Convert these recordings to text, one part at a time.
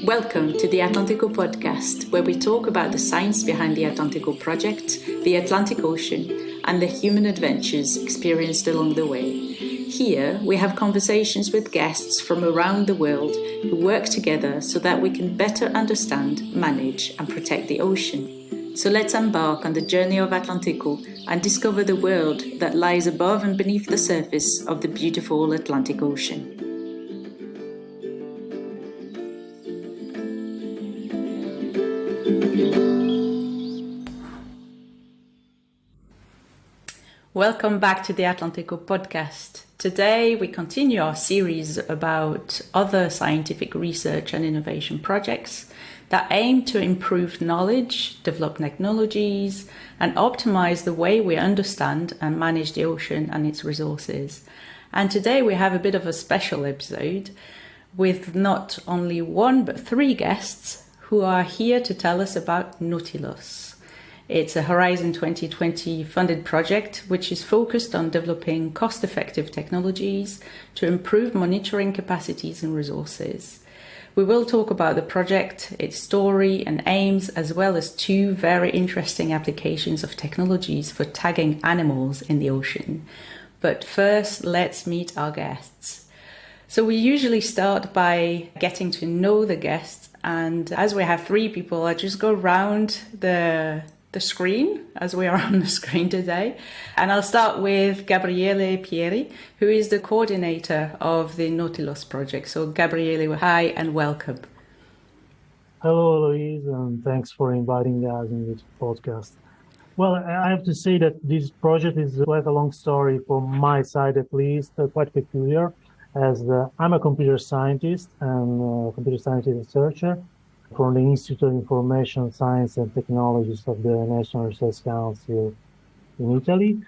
Welcome to the AtlantECO podcast, where we talk about the science behind the AtlantECO project, the Atlantic Ocean, and the human adventures experienced along the way. Here, we have conversations with guests from around the world who work together so that we can better understand, manage, and protect the ocean. So let's embark on the journey of AtlantECO and discover the world that lies above and beneath the surface of the beautiful Atlantic Ocean. Welcome back to the AtlantECO podcast. Today we continue our series about other scientific research and innovation projects that aim to improve knowledge, develop technologies, and optimize the way we understand and manage the ocean and its resources. And today we have a bit of a special episode with not only one but three guests who are here to tell us about Nautilos. It's a Horizon 2020 funded project which is focused on developing cost-effective technologies to improve monitoring capacities and resources. We will talk about the project, its story and aims, as well as two very interesting applications of technologies for tagging animals in the ocean. But first, let's meet our guests. So we usually start by getting to know the guests, and as we have three people, I just go round the screen as we are on the screen today. And I'll start with Gabriele Pieri, who is the coordinator of the Nautilos project. So Gabriele, hi and welcome. Hello, Louise, and thanks for inviting us in this podcast. Well, I have to say that this project is quite a long story from my side, at least, quite peculiar, as I'm a computer scientist and computer science researcher from the Institute of Information Science and Technologies of the National Research Council in Italy.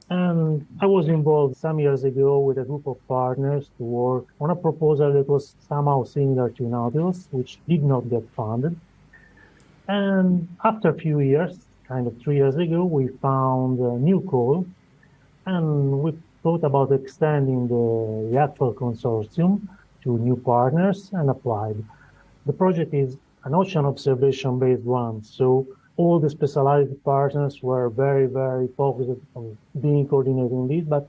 And I was involved some years ago with a group of partners to work on a proposal that was somehow similar to Nautilos, which did not get funded. And after a few years, kind of 3 years ago, we found a new call, and we thought about extending the actual consortium to new partners and applied. The project is an ocean observation-based one, so all the specialized partners were very, very focused on being coordinating this, but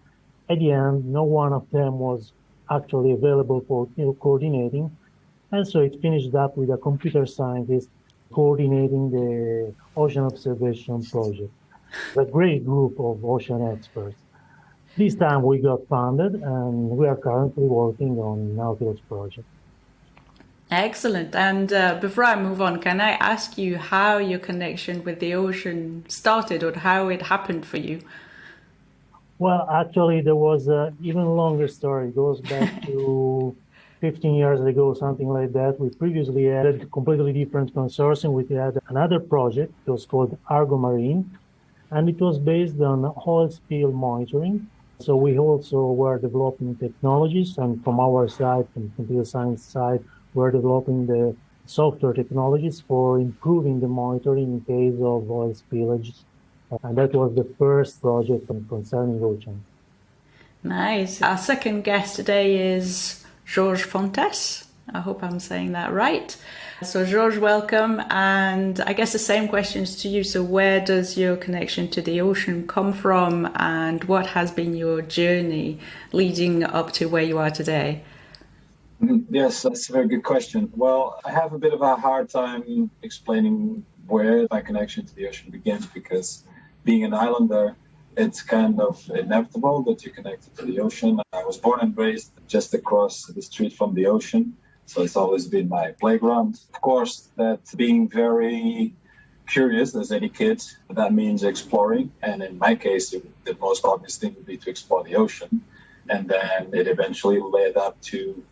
at the end, no one of them was actually available for coordinating, and so it finished up with a computer scientist coordinating the ocean observation project, a great group of ocean experts. This time we got funded, and we are currently working on Nautilos project. Excellent. And before I move on, can I ask you how your connection with the ocean started or how it happened for you? Well, actually, there was an even longer story. It goes back to 15 years ago, something like that. We previously had a completely different consortium. We had another project. It was called Argo Marine, and it was based on oil spill monitoring. So we also were developing technologies, and from our side, from computer science side, we're developing the software technologies for improving the monitoring in case of oil spillages. And that was the first project concerning ocean. Nice. Our second guest today is Jorge Fontes. I hope I'm saying that right. So Jorge, welcome. And I guess the same questions to you. So where does your connection to the ocean come from, and what has been your journey leading up to where you are today? Yes, that's a very good question. Well, I have a bit of a hard time explaining where my connection to the ocean begins, because being an islander, it's kind of inevitable that you're connected to the ocean. I was born and raised just across the street from the ocean, so it's always been my playground. Of course, that being very curious as any kid, that means exploring. And in my case, the most obvious thing would be to explore the ocean. And then it eventually led up to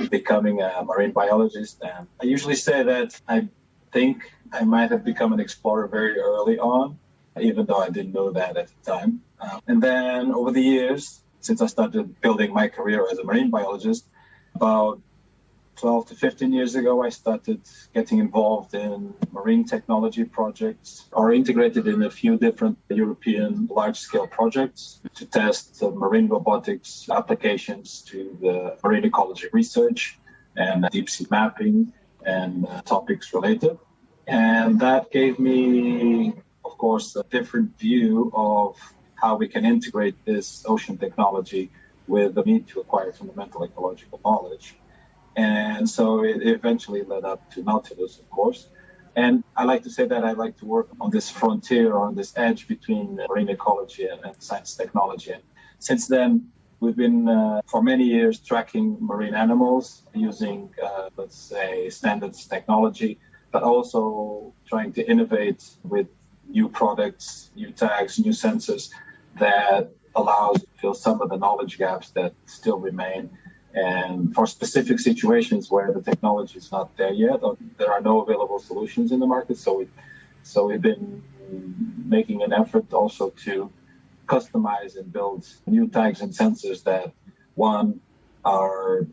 becoming a marine biologist. And I usually say that I think I might have become an explorer very early on, even though I didn't know that at the time. And then over the years, since I started building my career as a marine biologist, about 12 to 15 years ago, I started getting involved in marine technology projects, or integrated in a few different European large-scale projects to test marine robotics applications to the marine ecology research and deep sea mapping. and topics related. And that gave me, of course, a different view of how we can integrate this ocean technology with the need to acquire fundamental ecological knowledge. And so it eventually led up to Nautilos, of course. And I like to say that I like to work on this frontier, on this edge between marine ecology and science technology. And since then, we've been, for many years, tracking marine animals using, let's say, standards technology, but also trying to innovate with new products, new tags, new sensors that allows to fill some of the knowledge gaps that still remain. And for specific situations where the technology is not there yet, or there are no available solutions in the market, so we've been making an effort also to customize and build new tags and sensors that, one, are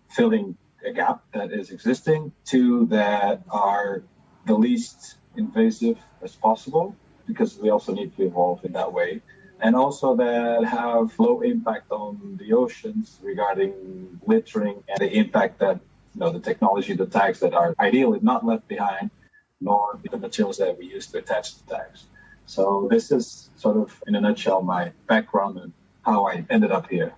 filling a gap that is existing, two, that are the least invasive as possible, because we also need to evolve in that way, and also that have low impact on the oceans regarding littering and the impact that the technology, the tags that are ideally not left behind, nor the materials that we use to attach the tags. So this is sort of, in a nutshell, my background and how I ended up here.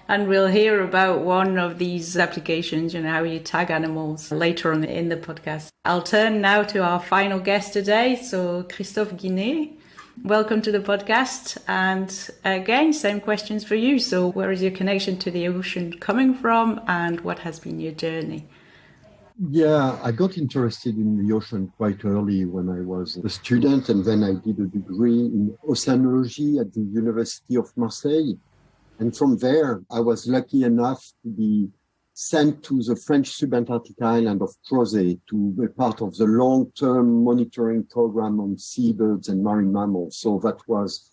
And we'll hear about one of these applications, how you tag animals later on in the podcast. I'll turn now to our final guest today. So Christophe Guinet, welcome to the podcast. And again, same questions for you. So where is your connection to the ocean coming from and what has been your journey? Yeah, I got interested in the ocean quite early when I was a student, and then I did a degree in oceanology at the University of Marseille. And from there, I was lucky enough to be sent to the French subantarctic island of Crozet to be part of the long-term monitoring program on seabirds and marine mammals. So that was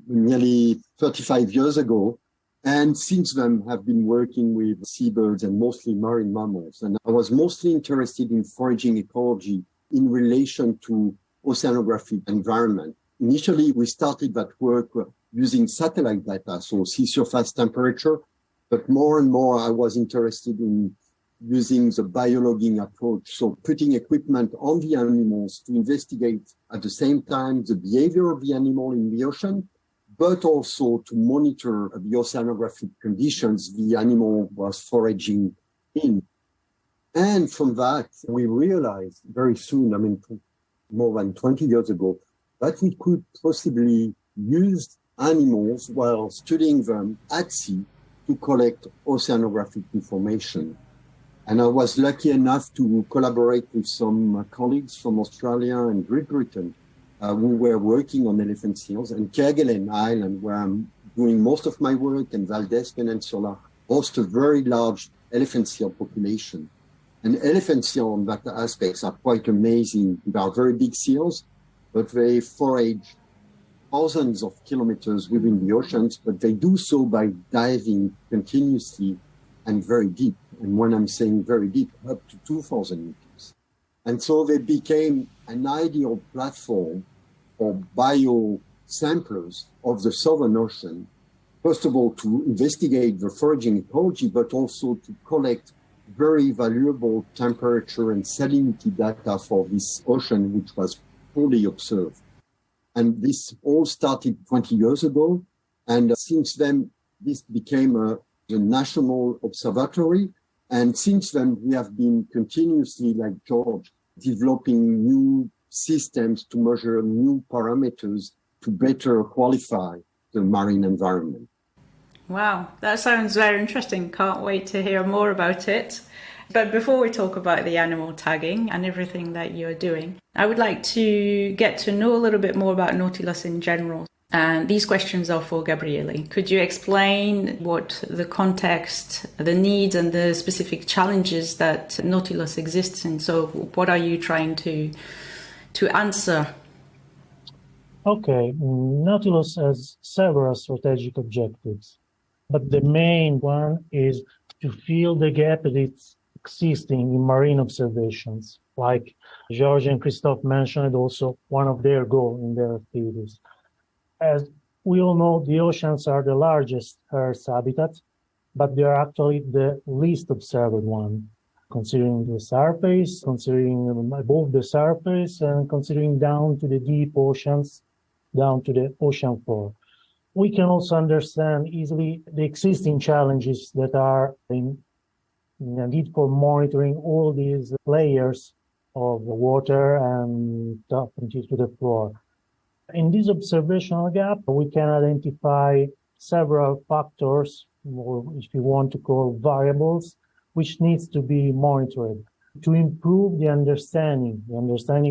nearly 35 years ago. And since then, I've been working with seabirds and mostly marine mammals. And I was mostly interested in foraging ecology in relation to oceanographic environment. Initially, we started that work using satellite data, so sea surface temperature. But more and more, I was interested in using the biologging approach. So putting equipment on the animals to investigate at the same time the behavior of the animal in the ocean, but also to monitor the oceanographic conditions the animal was foraging in. And from that, we realized very soon, more than 20 years ago, that we could possibly use animals while studying them at sea to collect oceanographic information. And I was lucky enough to collaborate with some colleagues from Australia and Great Britain who were working on elephant seals, and Kerguelen Island, where I'm doing most of my work, and Valdez Peninsula host a very large elephant seal population. And elephant seal on that aspects are quite amazing. They are very big seals, but they forage thousands of kilometers within the oceans, but they do so by diving continuously and very deep. And when I'm saying very deep, up to 2,000 meters. And so they became an ideal platform for biosamplers of the Southern Ocean, first of all, to investigate the foraging ecology, but also to collect very valuable temperature and salinity data for this ocean, which was fully observed. And this all started 20 years ago. And since then, this became a national observatory. And since then, we have been continuously, like George, developing new systems to measure new parameters to better qualify the marine environment. Wow, that sounds very interesting. Can't wait to hear more about it. But before we talk about the animal tagging and everything that you're doing, I would like to get to know a little bit more about Nautilos in general. And these questions are for Gabriele. Could you explain what the context, the needs and the specific challenges that Nautilos exists in? So what are you trying to answer? Okay, Nautilus has several strategic objectives, but the main one is to fill the gap that's existing in marine observations. Like Jorge and Christophe mentioned, also one of their goals in their activities. As we all know, the oceans are the largest Earth's habitat, but they are actually the least observed one. considering the surface, considering above the surface, and considering down to the deep oceans, down to the ocean floor. We can also understand easily the existing challenges that are in the need for monitoring all these layers of the water and up into the floor. In this observational gap, we can identify several factors, or if you want to call variables, which needs to be monitored to improve the understanding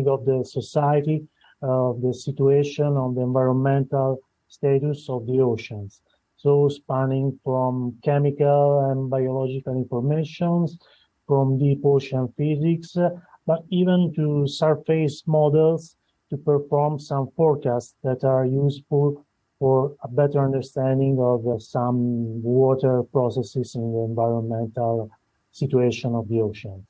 of the society, of the situation, of the environmental status of the oceans. So spanning from chemical and biological informations, from deep ocean physics, but even to surface models to perform some forecasts that are useful for a better understanding of some water processes in the environmental situation of the oceans.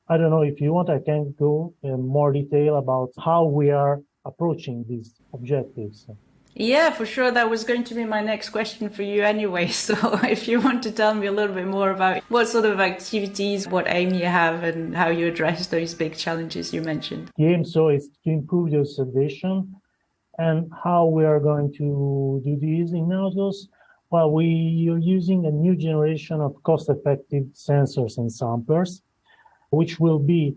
I don't know if you want, I can go in more detail about how we are approaching these objectives. Yeah, for sure. That was going to be my next question for you anyway. So if you want to tell me a little bit more about what sort of activities, what aim you have and how you address those big challenges you mentioned. The aim so is to improve the observation, and how we are going to do this in Nautilos. Well, we are using a new generation of cost-effective sensors and samplers, which will be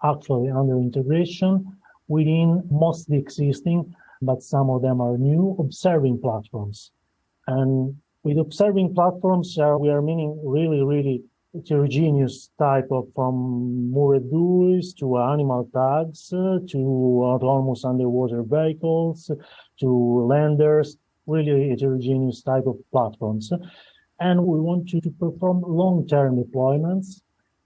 actually under integration within mostly existing, but some of them are new, observing platforms. And with observing platforms, we are meaning really heterogeneous type of, from moored buoys to animal tags, to autonomous underwater vehicles, to landers, really heterogeneous type of platforms. And we want to perform long-term deployments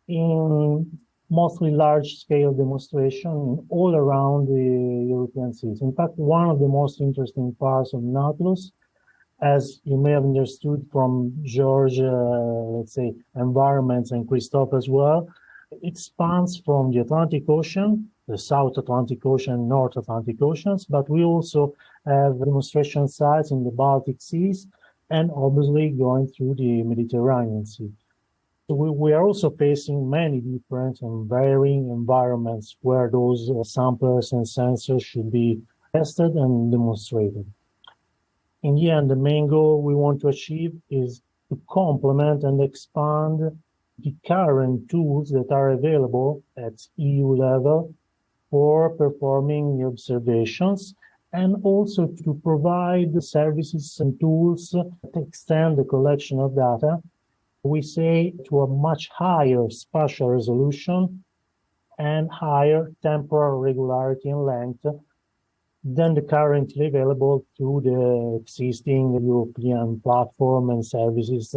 in mostly large-scale demonstration all around the European seas. In fact, one of the most interesting parts of Nautilus, as you may have understood from George, let's say, environments, and Christophe as well, it spans from the Atlantic Ocean, the South Atlantic Ocean, North Atlantic Oceans, but we also have demonstration sites in the Baltic seas and obviously going through the Mediterranean Sea. So we are also facing many different and varying environments where those samplers and sensors should be tested and demonstrated. In the end, the main goal we want to achieve is to complement and expand the current tools that are available at EU level for performing the observations, and also to provide the services and tools that extend the collection of data, we say, to a much higher spatial resolution and higher temporal regularity and length than the currently available through the existing European platform and services,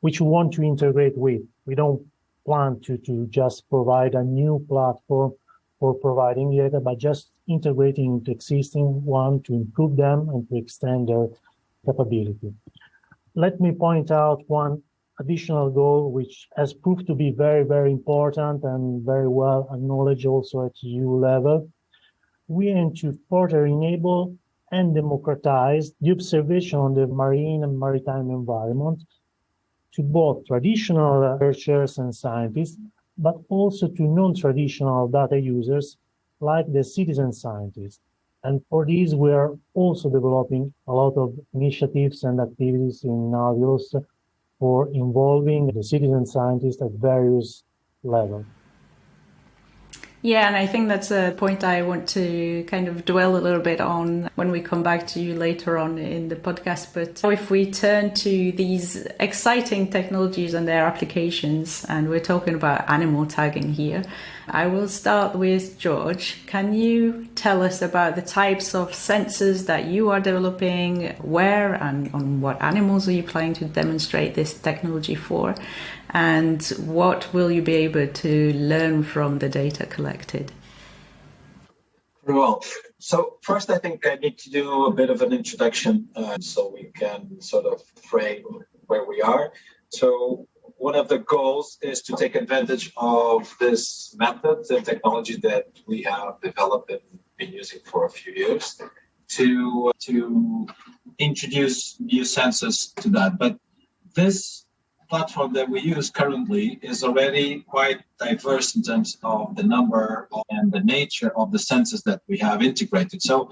which we want to integrate with. We don't plan to just provide a new platform for providing data, but just integrating into existing one to improve them and to extend their capability. Let me point out one additional goal, which has proved to be very important and very well acknowledged also at EU level. We aim to further enable and democratize the observation on the marine and maritime environment to both traditional researchers and scientists, but also to non-traditional data users like the citizen scientists. And for this, we are also developing a lot of initiatives and activities in Nautilos for involving the citizen scientists at various levels. Yeah, and I think that's a point I want to kind of dwell a little bit on when we come back to you later on in the podcast. But if we turn to these exciting technologies and their applications, and we're talking about animal tagging here, I will start with George. Can you tell us about the types of sensors that you are developing, where and on what animals are you planning to demonstrate this technology for? And what will you be able to learn from the data collected? Well, so first I think I need to do a bit of an introduction so we can sort of frame where we are. So one of the goals is to take advantage of this method and technology that we have developed and been using for a few years to introduce new sensors to that. But this platform that we use currently is already quite diverse in terms of the number and the nature of the sensors that we have integrated. So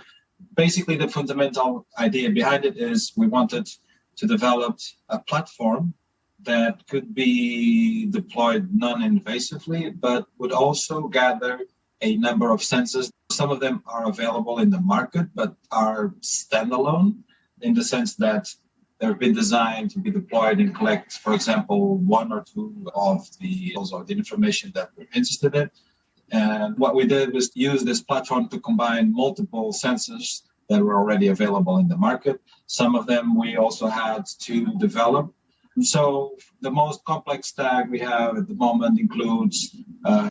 basically the fundamental idea behind it is we wanted to develop a platform that could be deployed non-invasively, but would also gather a number of sensors. Some of them are available in the market, but are standalone in the sense that they've been designed to be deployed and collect, for example, one or two of the information that we're interested in. And what we did was use this platform to combine multiple sensors that were already available in the market. Some of them we also had to develop. So the most complex stack we have at the moment includes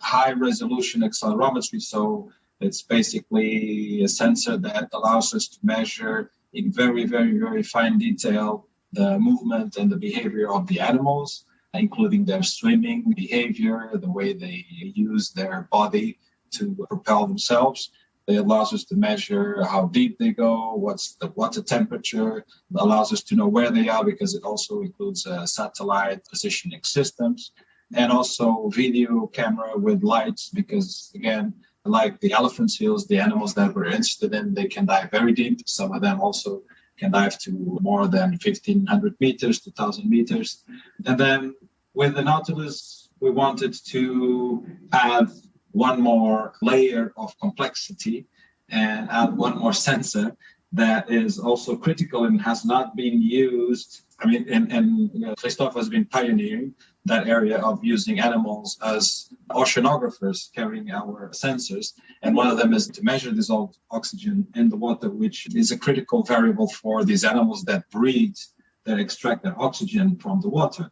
high resolution accelerometry. So it's basically a sensor that allows us to measure in very, very, very fine detail the movement and the behavior of the animals, including their swimming behavior, the way they use their body to propel themselves. It allows us to measure how deep they go, what's the temperature. It allows us to know where they are because it also includes satellite positioning systems and also video camera with lights because, again, like the elephant seals, the animals that we're interested in, they can dive very deep. Some of them also can dive to more than 1,500 meters to 1,000 meters. And then with the Nautilus, we wanted to add one more layer of complexity and add one more sensor that is also critical and has not been used. I mean, and Christophe has been pioneering that area of using animals as oceanographers carrying our sensors. And one of them is to measure dissolved oxygen in the water, which is a critical variable for these animals that breathe, that extract their oxygen from the water.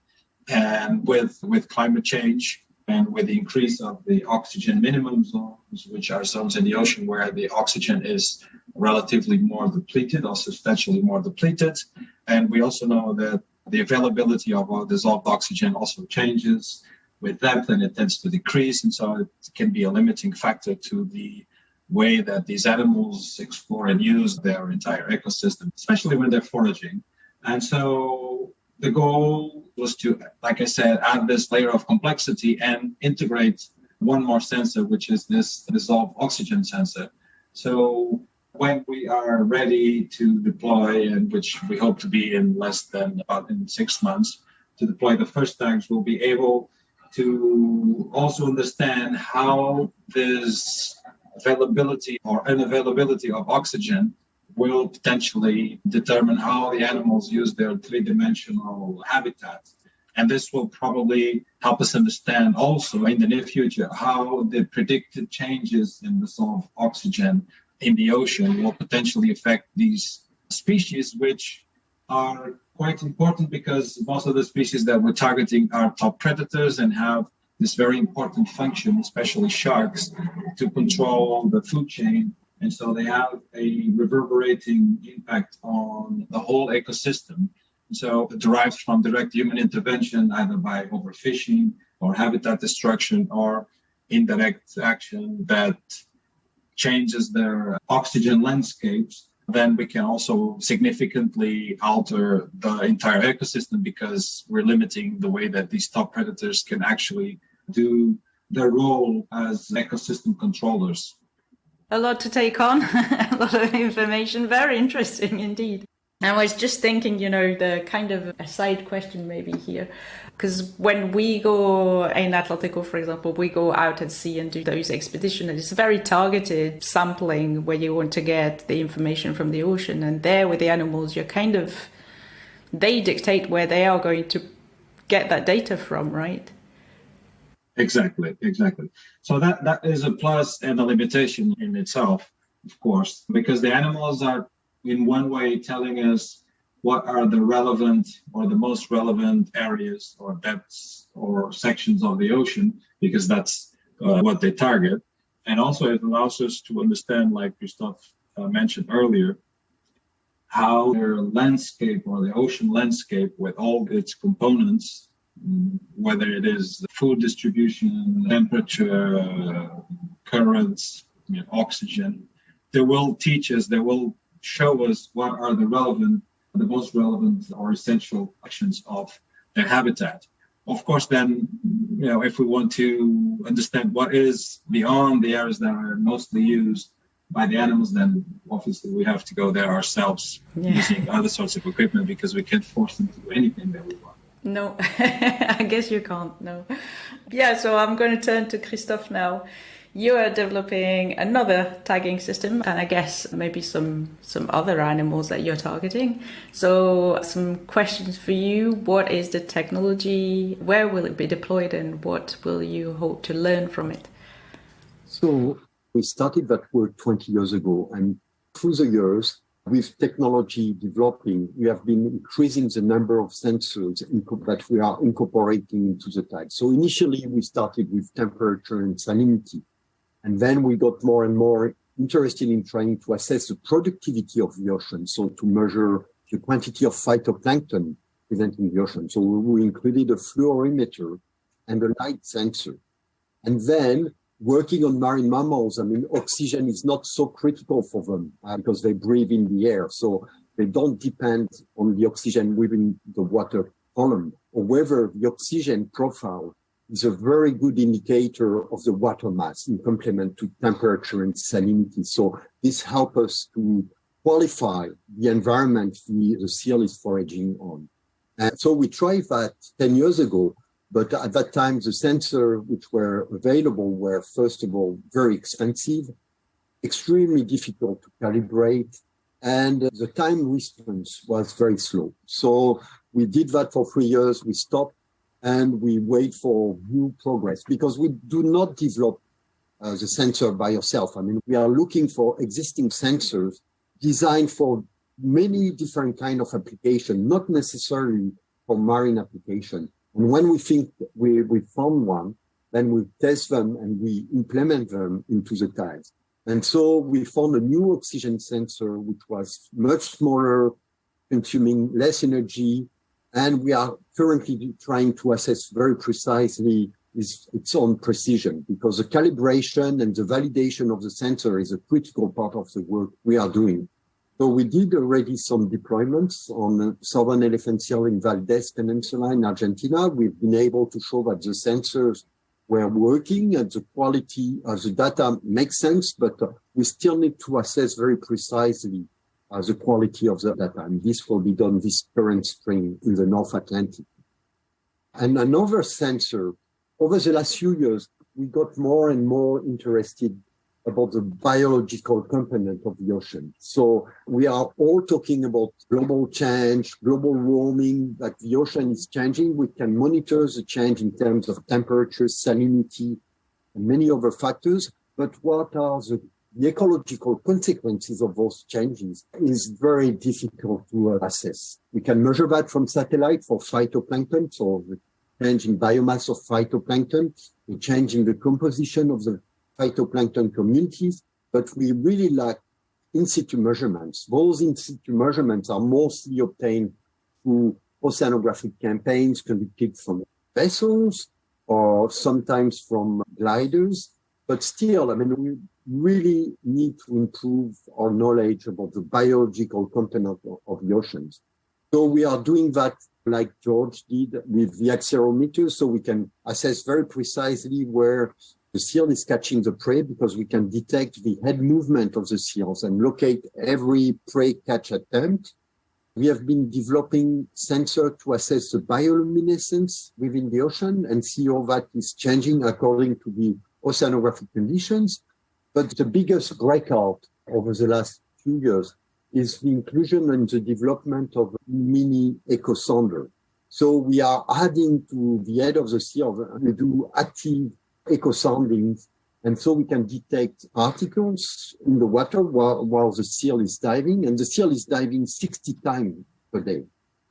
And with climate change, and with the increase of the oxygen minimum zones, which are zones in the ocean where the oxygen is relatively more depleted or substantially more depleted. And we also know that the availability of dissolved oxygen also changes with depth and it tends to decrease. And so it can be a limiting factor to the way that these animals explore and use their entire ecosystem, especially when they're foraging. And so the goal was to, like I said, add this layer of complexity and integrate one more sensor, which is this dissolved oxygen sensor. So when we are ready to deploy, and which we hope to be in less than about in 6 months, to deploy the first tanks, we'll be able to also understand how this availability or unavailability of oxygen will potentially determine how the animals use their three-dimensional habitat. And this will probably help us understand also in the near future how the predicted changes in the dissolved oxygen in the ocean will potentially affect these species, which are quite important because most of the species that we're targeting are top predators and have this very important function, especially sharks, to control the food chain. And so they have a reverberating impact on the whole ecosystem. So it derives from direct human intervention, either by overfishing or habitat destruction or indirect action that changes their oxygen landscapes. Then we can also significantly alter the entire ecosystem because we're limiting the way that these top predators can actually do their role as ecosystem controllers. A lot to take on, a lot of information, very interesting indeed. I was just thinking, the kind of a side question maybe here, because when we go in AtlantECO, for example, we go out at sea and do those expeditions, and it's very targeted sampling where you want to get the information from the ocean. And there with the animals, they dictate where they are going to get that data from, right? Exactly. So that is a plus and a limitation in itself, of course, because the animals are in one way telling us what are the relevant or the most relevant areas or depths or sections of the ocean, because that's what they target. And also it allows us to understand, like Christophe mentioned earlier, how their landscape or the ocean landscape with all its components, whether it is the food distribution, temperature, currents, oxygen, they will teach us, they will show us what are the most relevant or essential actions of their habitat. Of course, then, if we want to understand what is beyond the areas that are mostly used by the animals, then obviously we have to go there ourselves using other sorts of equipment, because we can't force them to do anything that we want. No, I guess you can't, no. Yeah, so I'm going to turn to Christophe now. You are developing another tagging system, and I guess maybe some other animals that you're targeting. So some questions for you. What is the technology? Where will it be deployed, and what will you hope to learn from it? So we started that work 20 years ago, and through the years, with technology developing, we have been increasing the number of sensors that we are incorporating into the tag. So initially, we started with temperature and salinity. And then we got more and more interested in trying to assess the productivity of the ocean. So to measure the quantity of phytoplankton present in the ocean. So we included a fluorimeter and a light sensor. And then working on marine mammals, oxygen is not so critical for them because they breathe in the air. So they don't depend on the oxygen within the water column. However, the oxygen profile is a very good indicator of the water mass in complement to temperature and salinity. So this helps us to qualify the environment the seal is foraging on. And so we tried that 10 years ago. But at that time, the sensors which were available were, first of all, very expensive, extremely difficult to calibrate, and the time response was very slow. So we did that for 3 years, we stopped, and we wait for new progress, because we do not develop the sensor by yourself. We are looking for existing sensors designed for many different kinds of application, not necessarily for marine application. And when we think we found one, then we test them and we implement them into the tags. And so we found a new oxygen sensor, which was much smaller, consuming less energy. And we are currently trying to assess very precisely its own precision, because the calibration and the validation of the sensor is a critical part of the work we are doing. So we did already some deployments on southern elephant seal in Valdez Peninsula in Argentina. We've been able to show that the sensors were working and the quality of the data makes sense, but we still need to assess very precisely the quality of the data. And this will be done this current spring in the North Atlantic. And another sensor, over the last few years, we got more and more interested about the biological component of the ocean. So we are all talking about global change, global warming, that the ocean is changing. We can monitor the change in terms of temperature, salinity, and many other factors. But what are the ecological consequences of those changes is very difficult to assess. We can measure that from satellite for phytoplankton, so the change in biomass of phytoplankton, the change in the composition of the phytoplankton communities, but we really lack in-situ measurements. Those in-situ measurements are mostly obtained through oceanographic campaigns conducted from vessels or sometimes from gliders. But still, we really need to improve our knowledge about the biological component of the oceans. So we are doing that like George did with the accelerometer, so we can assess very precisely where the seal is catching the prey, because we can detect the head movement of the seals and locate every prey catch attempt. We have been developing sensors to assess the bioluminescence within the ocean and see how that is changing according to the oceanographic conditions. But the biggest breakout over the last few years is the inclusion and the development of mini echo sonder. So we are adding to the head of the seal, we do active echo soundings, and so we can detect particles in the water while the seal is diving, and the seal is diving 60 times per day,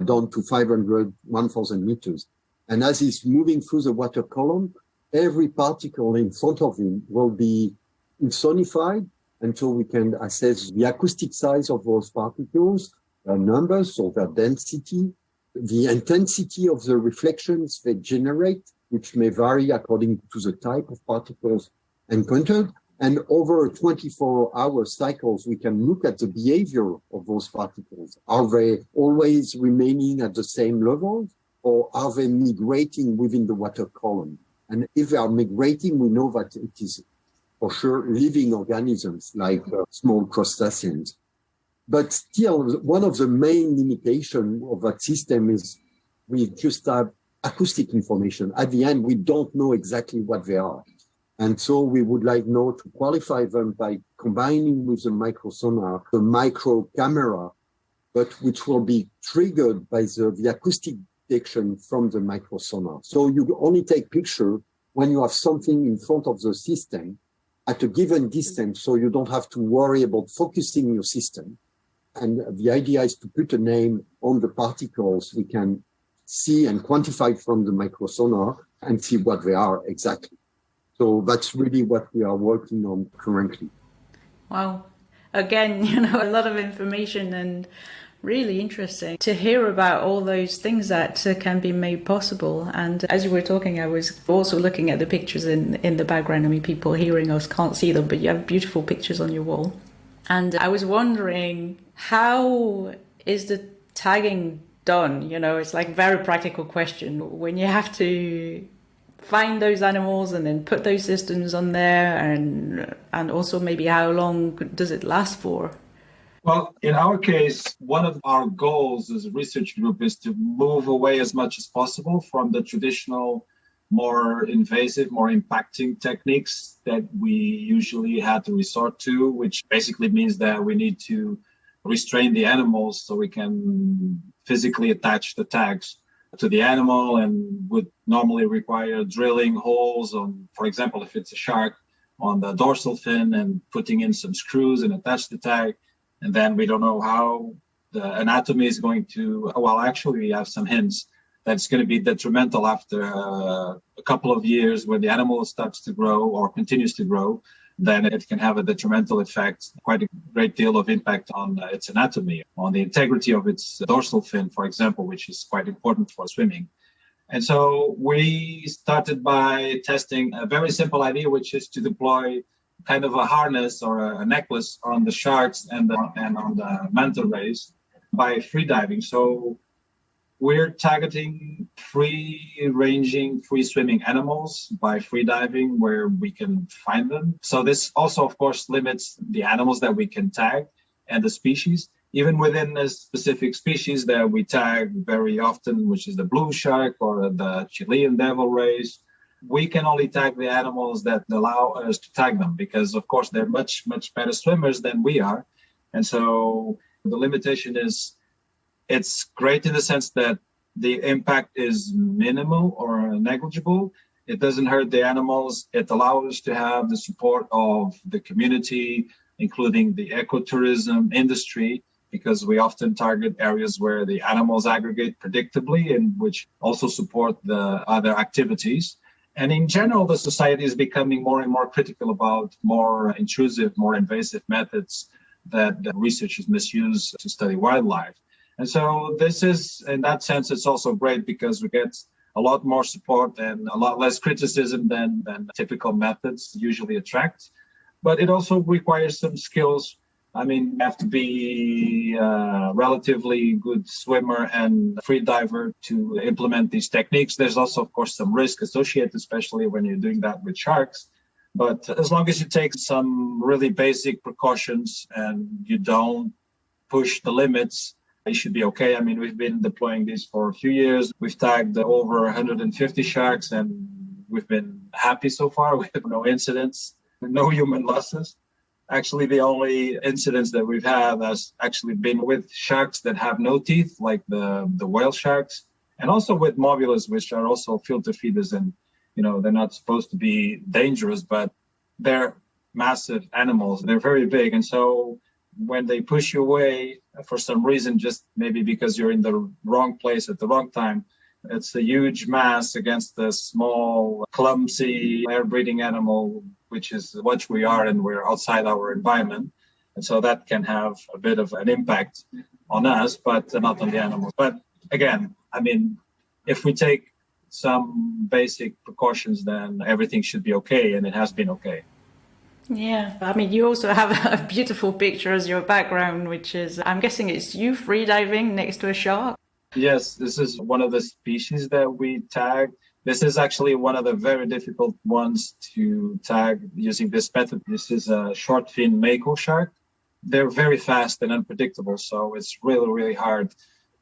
down to 500, 1,000 meters. And as he's moving through the water column, every particle in front of him will be insonified, and so we can assess the acoustic size of those particles, their numbers, so their density, the intensity of the reflections they generate, which may vary according to the type of particles encountered. And over 24-hour cycles, we can look at the behavior of those particles. Are they always remaining at the same level? or are they migrating within the water column? And if they are migrating, we know that it is for sure living organisms like small crustaceans. But still, one of the main limitations of that system is we just have acoustic information. At the end, we don't know exactly what they are. And so we would like now to qualify them by combining with the microsonar, the micro camera, but which will be triggered by the acoustic detection from the microsonar. So you only take picture when you have something in front of the system at a given distance, so you don't have to worry about focusing your system. And the idea is to put a name on the particles we can see and quantify from the microsonar and see what they are exactly. So that's really what we are working on currently. Wow. Again, a lot of information and really interesting to hear about all those things that can be made possible. And as you were talking, I was also looking at the pictures in the background. I mean, people hearing us can't see them, but you have beautiful pictures on your wall. And I was wondering, how is the tagging done? It's like a very practical question. When you have to find those animals and then put those systems on there, and also maybe how long does it last for? Well, in our case, one of our goals as a research group is to move away as much as possible from the traditional, more invasive, more impacting techniques that we usually had to resort to, which basically means that we need to restrain the animals so we can physically attach the tags to the animal, and would normally require drilling holes on, for example, if it's a shark, on the dorsal fin and putting in some screws and attach the tag. And then we don't know how the anatomy is going to, well, actually we have some hints that it's going to be detrimental after a couple of years when the animal starts to grow or continues to grow. Then it can have a detrimental effect, quite a great deal of impact on its anatomy, on the integrity of its dorsal fin, for example, which is quite important for swimming. And so we started by testing a very simple idea, which is to deploy kind of a harness or a necklace on the sharks and on the manta rays by free diving. So we're targeting free-ranging, free-swimming animals by free diving where we can find them. So this also, of course, limits the animals that we can tag and the species. Even within a specific species that we tag very often, which is the blue shark or the Chilean devil rays, we can only tag the animals that allow us to tag them because, of course, they're much, much better swimmers than we are. And so the limitation is, it's great in the sense that the impact is minimal or negligible. It doesn't hurt the animals. It allows us to have the support of the community, including the ecotourism industry, because we often target areas where the animals aggregate predictably and which also support the other activities. And in general, the society is becoming more and more critical about more intrusive, more invasive methods that researchers misuse to study wildlife. And so this is, in that sense, it's also great because we get a lot more support and a lot less criticism than typical methods usually attract. But it also requires some skills. I mean, you have to be a relatively good swimmer and free diver to implement these techniques. There's also, of course, some risk associated, especially when you're doing that with sharks. But as long as you take some really basic precautions and you don't push the limits, you should be okay. I mean, we've been deploying these for a few years. We've tagged over 150 sharks and we've been happy so far with no incidents, no human losses. Actually, the only incidents that we've had has actually been with sharks that have no teeth, like the whale sharks, and also with mobulas, which are also filter feeders. And, they're not supposed to be dangerous, but they're massive animals. They're very big. And so when they push you away for some reason, just maybe because you're in the wrong place at the wrong time, it's a huge mass against a small, clumsy, air-breathing animal, which is what we are, and we're outside our environment. And so that can have a bit of an impact on us, but not on the animals. But again, I mean, if we take some basic precautions, then everything should be okay, and it has been okay. Yeah, I mean, you also have a beautiful picture as your background, which is, I'm guessing it's you freediving next to a shark. Yes, this is one of the species that we tag. This is actually one of the very difficult ones to tag using this method. This is a short fin mako shark. They're very fast and unpredictable, so it's really, really hard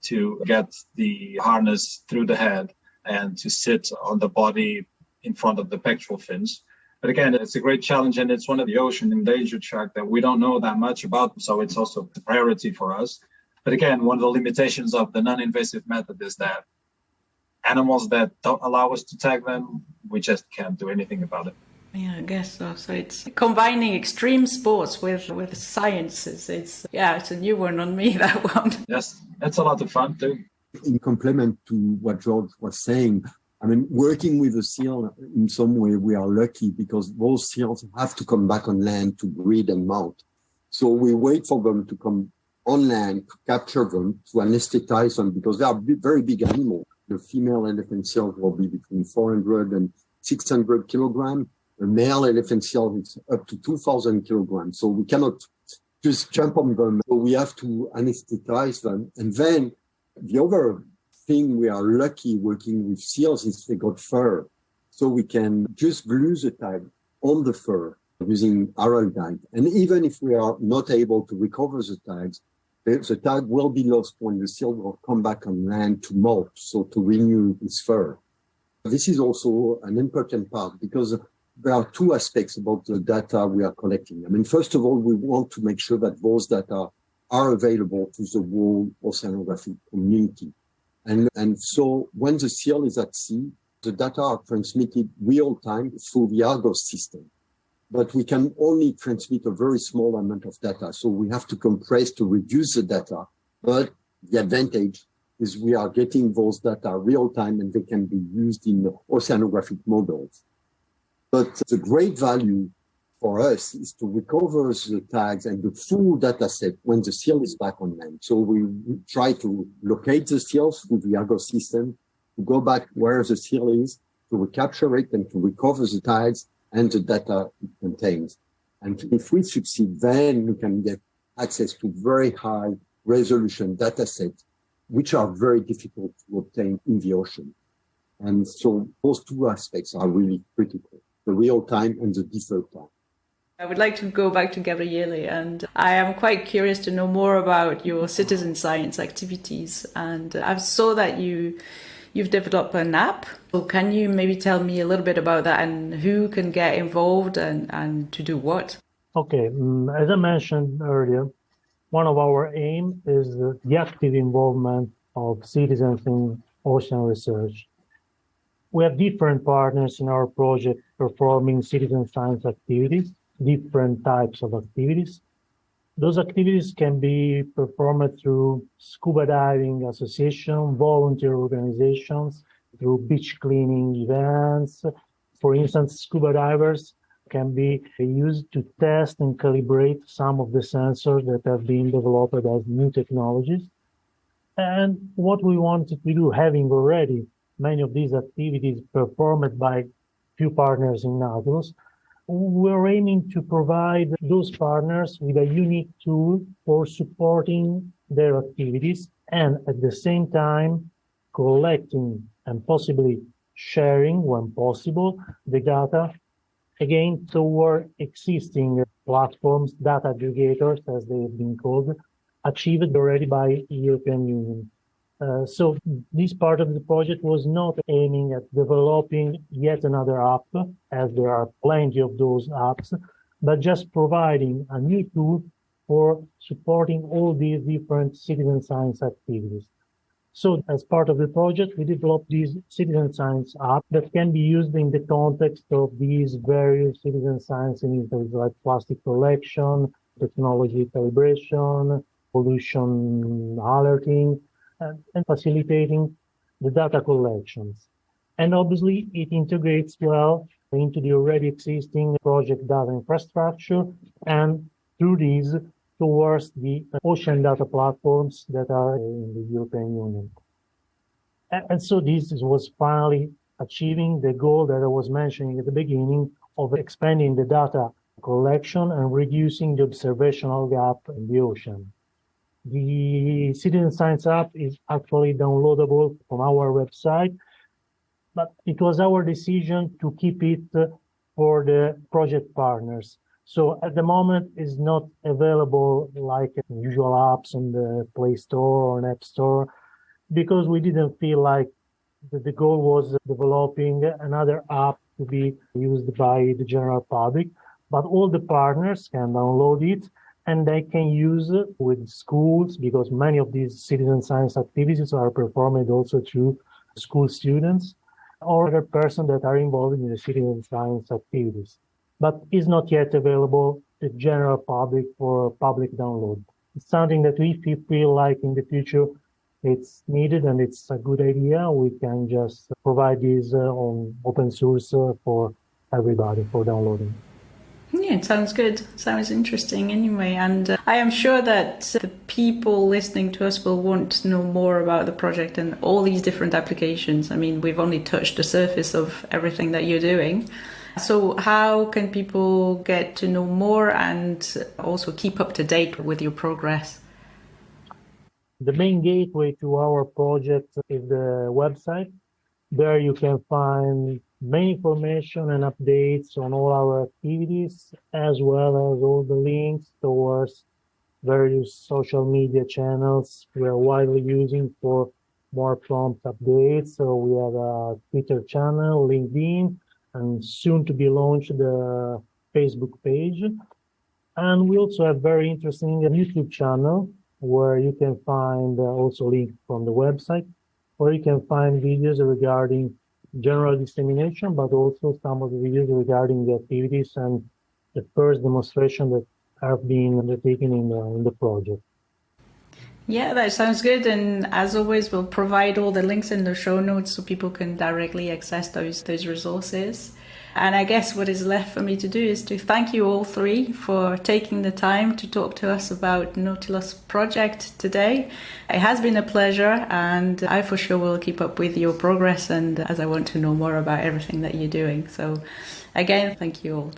to get the harness through the head and to sit on the body in front of the pectoral fins. But again, it's a great challenge, and it's one of the ocean endangered shark that we don't know that much about, so it's also a priority for us. But again, one of the limitations of the non-invasive method is that animals that don't allow us to tag them, we just can't do anything about it. Yeah, I guess so. So it's combining extreme sports with sciences. It's a new one on me, that one. Yes, it's a lot of fun too. In complement to what George was saying, I mean, working with a seal, in some way, we are lucky because those seals have to come back on land to breed and mount. So we wait for them to come on land to capture them, to anesthetize them, because they are very big animals. The female elephant seal will be between 400 and 600 kilograms. The male elephant seal is up to 2,000 kilograms. So we cannot just jump on them. So we have to anesthetize them. And then the other thing we are lucky working with seals is they got fur. So we can just glue the tag on the fur using araldite. And even if we are not able to recover the tags, the tag will be lost when the seal will come back on land to molt, so to renew its fur. This is also an important part because there are two aspects about the data we are collecting. I mean, first of all, we want to make sure that those data are available to the whole oceanographic community. And so when the seal is at sea, the data are transmitted real time through the Argos system. But we can only transmit a very small amount of data. So we have to compress to reduce the data. But the advantage is we are getting those data real time and they can be used in oceanographic models. But the great value for us is to recover the tags and the full data set when the seal is back on land. So we try to locate the seals with the Argos system, to go back where the seal is, to recapture it and to recover the tags and the data it contains. And if we succeed, then we can get access to very high resolution data sets, which are very difficult to obtain in the ocean. And so those two aspects are really critical, the real time and the deferred time. I would like to go back to Gabriele, and I am quite curious to know more about your citizen science activities. And I saw that you've developed an app. So can you maybe tell me a little bit about that and who can get involved and to do what? Okay, as I mentioned earlier, one of our aim is the active involvement of citizens in ocean research. We have different partners in our project performing citizen science activities, different types of activities. Those activities can be performed through scuba diving association, volunteer organizations, through beach cleaning events. For instance, scuba divers can be used to test and calibrate some of the sensors that have been developed as new technologies. And what we wanted to do, having already many of these activities performed by few partners in Nautilos, we're aiming to provide those partners with a unique tool for supporting their activities and at the same time collecting and possibly sharing, when possible, the data, again, toward existing platforms, data aggregators, as they have been called, achieved already by European Union. So this part of the project was not aiming at developing yet another app, as there are plenty of those apps, but just providing a new tool for supporting all these different citizen science activities. So as part of the project, we developed this citizen science app that can be used in the context of these various citizen science initiatives like plastic collection, technology calibration, pollution alerting, and facilitating the data collections. And obviously, it integrates well into the already existing project data infrastructure and through these towards the ocean data platforms that are in the European Union. And so this was finally achieving the goal that I was mentioning at the beginning of expanding the data collection and reducing the observational gap in the ocean. The Citizen Science app is actually downloadable from our website, but it was our decision to keep it for the project partners. So at the moment, it's not available like usual apps on the Play Store or an App Store, because we didn't feel like the goal was developing another app to be used by the general public, but all the partners can download it and they can use it with schools, because many of these citizen science activities are performed also through school students or other persons that are involved in the citizen science activities, but is not yet available to the general public for public download. It's something that we feel like in the future it's needed and it's a good idea. We can just provide this on open source for everybody for downloading. Yeah, it sounds good. Sounds interesting anyway. And I am sure that the people listening to us will want to know more about the project and all these different applications. I mean, we've only touched the surface of everything that you're doing. So how can people get to know more and also keep up to date with your progress? The main gateway to our project is the website. There you can find main information and updates on all our activities, as well as all the links towards various social media channels we are widely using for more prompt updates. So we have a Twitter channel, LinkedIn, and soon to be launched the Facebook page. And we also have very interesting YouTube channel where you can find also links from the website, where you can find videos regarding general dissemination, but also some of the videos regarding the activities and the first demonstration that have been undertaken in the project. Yeah, that sounds good. And as always, we'll provide all the links in the show notes so people can directly access those resources. And I guess what is left for me to do is to thank you all three for taking the time to talk to us about the Nautilos project today. It has been a pleasure, and I for sure will keep up with your progress, and as I want to know more about everything that you're doing. So again, thank you all.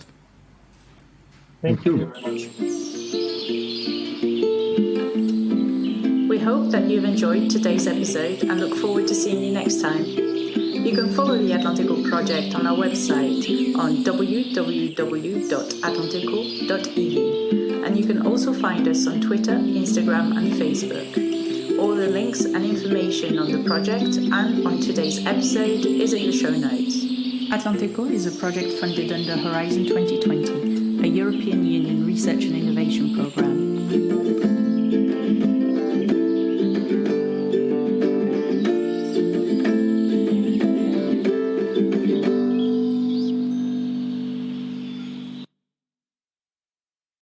Thank you. Very much. We hope that you've enjoyed today's episode and look forward to seeing you next time. You can follow the AtlantECO project on our website on www.atlanteco.eu, and you can also find us on Twitter, Instagram and Facebook. All the links and information on the project and on today's episode is in the show notes. AtlantECO is a project funded under Horizon 2020, a European Union research and innovation programme.